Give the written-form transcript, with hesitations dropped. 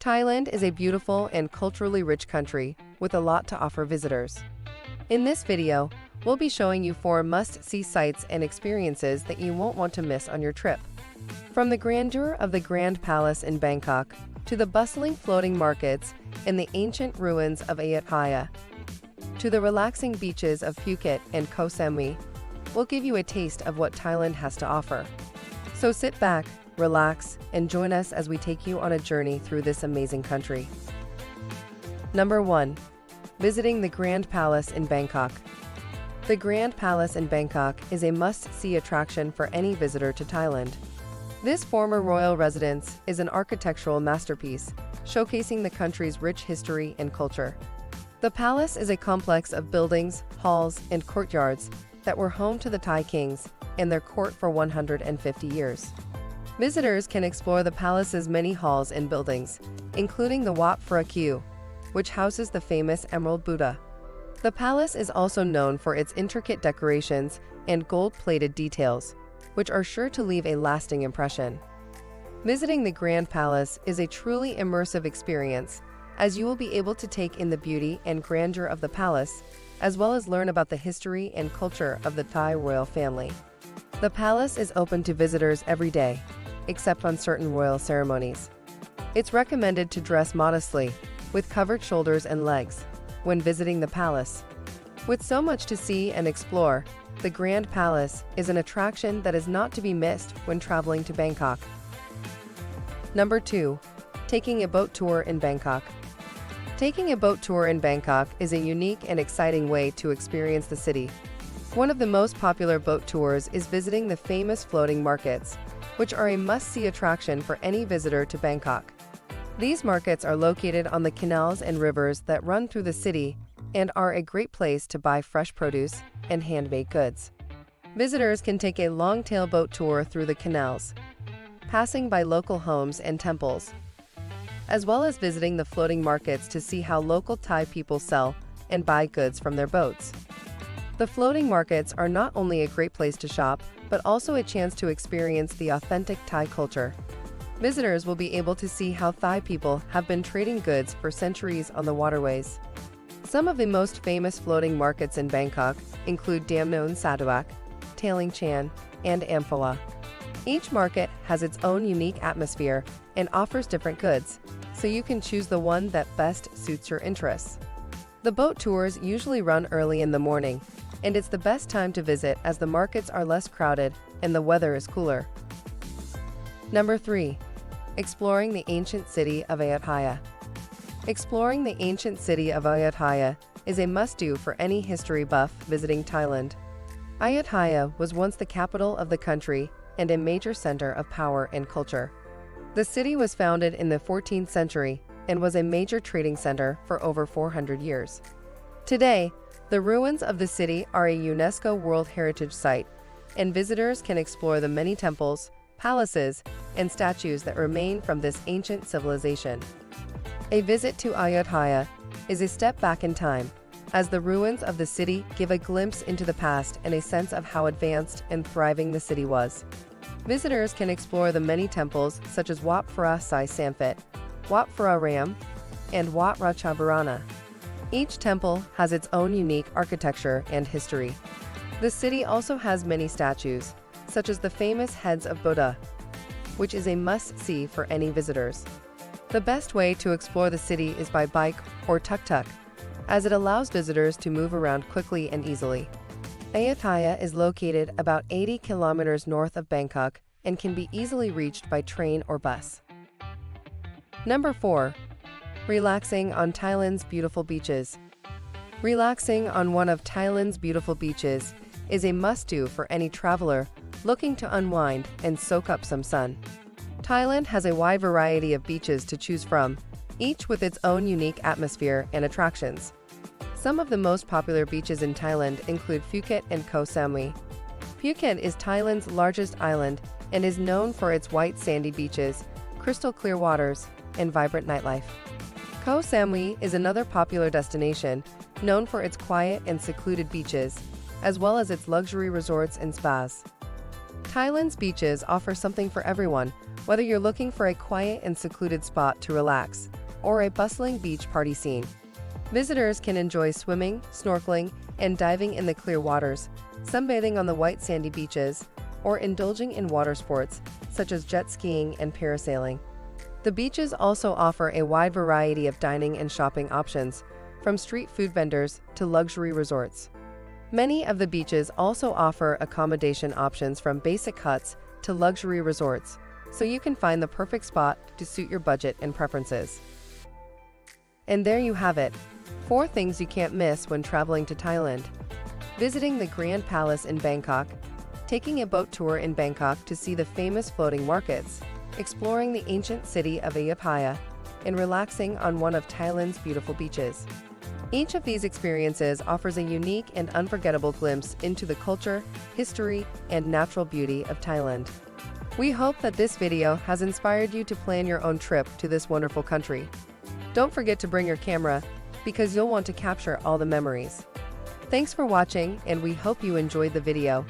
Thailand is a beautiful and culturally rich country with a lot to offer visitors. In this video, we'll be showing you 4 must-see sites and experiences that you won't want to miss on your trip. From the grandeur of the Grand Palace in Bangkok to the bustling floating markets and the ancient ruins of Ayutthaya, to the relaxing beaches of Phuket and Koh Samui, we'll give you a taste of what Thailand has to offer. So sit back, relax, and join us as we take you on a journey through this amazing country. Number 1. Visiting the Grand Palace in Bangkok. The Grand Palace in Bangkok is a must-see attraction for any visitor to Thailand. This former royal residence is an architectural masterpiece, showcasing the country's rich history and culture. The palace is a complex of buildings, halls, and courtyards that were home to the Thai kings and their court for 150 years. Visitors can explore the palace's many halls and buildings, including the Wat Phra Kew, which houses the famous Emerald Buddha. The palace is also known for its intricate decorations and gold-plated details, which are sure to leave a lasting impression. Visiting the Grand Palace is a truly immersive experience, as you will be able to take in the beauty and grandeur of the palace, as well as learn about the history and culture of the Thai royal family. The palace is open to visitors every day, except on certain royal ceremonies. It's recommended to dress modestly, with covered shoulders and legs, when visiting the palace. With so much to see and explore, the Grand Palace is an attraction that is not to be missed when traveling to Bangkok. Number 2. Taking a boat tour in Bangkok. Taking a boat tour in Bangkok is a unique and exciting way to experience the city. One of the most popular boat tours is visiting the famous floating markets, which are a must-see attraction for any visitor to Bangkok. These markets are located on the canals and rivers that run through the city and are a great place to buy fresh produce and handmade goods. Visitors can take a long-tail boat tour through the canals, passing by local homes and temples, as well as visiting the floating markets to see how local Thai people sell and buy goods from their boats. The floating markets are not only a great place to shop, but also a chance to experience the authentic Thai culture. Visitors will be able to see how Thai people have been trading goods for centuries on the waterways. Some of the most famous floating markets in Bangkok include Damnon Saduak, Tailing Chan, and Amphoa. Each market has its own unique atmosphere and offers different goods, so you can choose the one that best suits your interests. The boat tours usually run early in the morning, and it's the best time to visit as the markets are less crowded and the weather is cooler. Number 3. Exploring the ancient city of Ayutthaya. Exploring the ancient city of Ayutthaya is a must-do for any history buff visiting Thailand. Ayutthaya was once the capital of the country and a major center of power and culture. The city was founded in the 14th century and was a major trading center for over 400 years. Today, the ruins of the city are a UNESCO World Heritage Site, and visitors can explore the many temples, palaces, and statues that remain from this ancient civilization. A visit to Ayutthaya is a step back in time, as the ruins of the city give a glimpse into the past and a sense of how advanced and thriving the city was. Visitors can explore the many temples such as Wat Phra Sai Samphet, Wat Phra Ram, and Wat Ratchavarana. Each temple has its own unique architecture and history. The city also has many statues, such as the famous heads of Buddha, which is a must-see for any visitors. The best way to explore the city is by bike or tuk-tuk, as it allows visitors to move around quickly and easily. Ayutthaya is located about 80 kilometers north of Bangkok and can be easily reached by train or bus. Number 4. Relaxing on Thailand's beautiful beaches. Relaxing on one of Thailand's beautiful beaches is a must-do for any traveler looking to unwind and soak up some sun. Thailand has a wide variety of beaches to choose from, each with its own unique atmosphere and attractions. Some of the most popular beaches in Thailand include Phuket and Koh Samui. Phuket is Thailand's largest island and is known for its white sandy beaches, crystal clear waters, and vibrant nightlife. Koh Samui is another popular destination, known for its quiet and secluded beaches, as well as its luxury resorts and spas. Thailand's beaches offer something for everyone, Whether you're looking for a quiet and secluded spot to relax, or a bustling beach party scene, visitors can enjoy swimming, snorkeling, and diving in the clear waters, sunbathing on the white sandy beaches, or indulging in water sports such as jet skiing and parasailing. The beaches also offer a wide variety of dining and shopping options, from street food vendors to luxury resorts. Many of the beaches also offer accommodation options from basic huts to luxury resorts, so you can find the perfect spot to suit your budget and preferences. And there you have it, 4 things you can't miss when traveling to Thailand. Visiting the Grand Palace in Bangkok, taking a boat tour in Bangkok to see the famous floating markets, exploring the ancient city of Ayutthaya, and relaxing on one of Thailand's beautiful beaches. Each of these experiences offers a unique and unforgettable glimpse into the culture, history, and natural beauty of Thailand. We hope that this video has inspired you to plan your own trip to this wonderful country. Don't forget to bring your camera, because you'll want to capture all the memories. Thanks for watching, and we hope you enjoyed the video.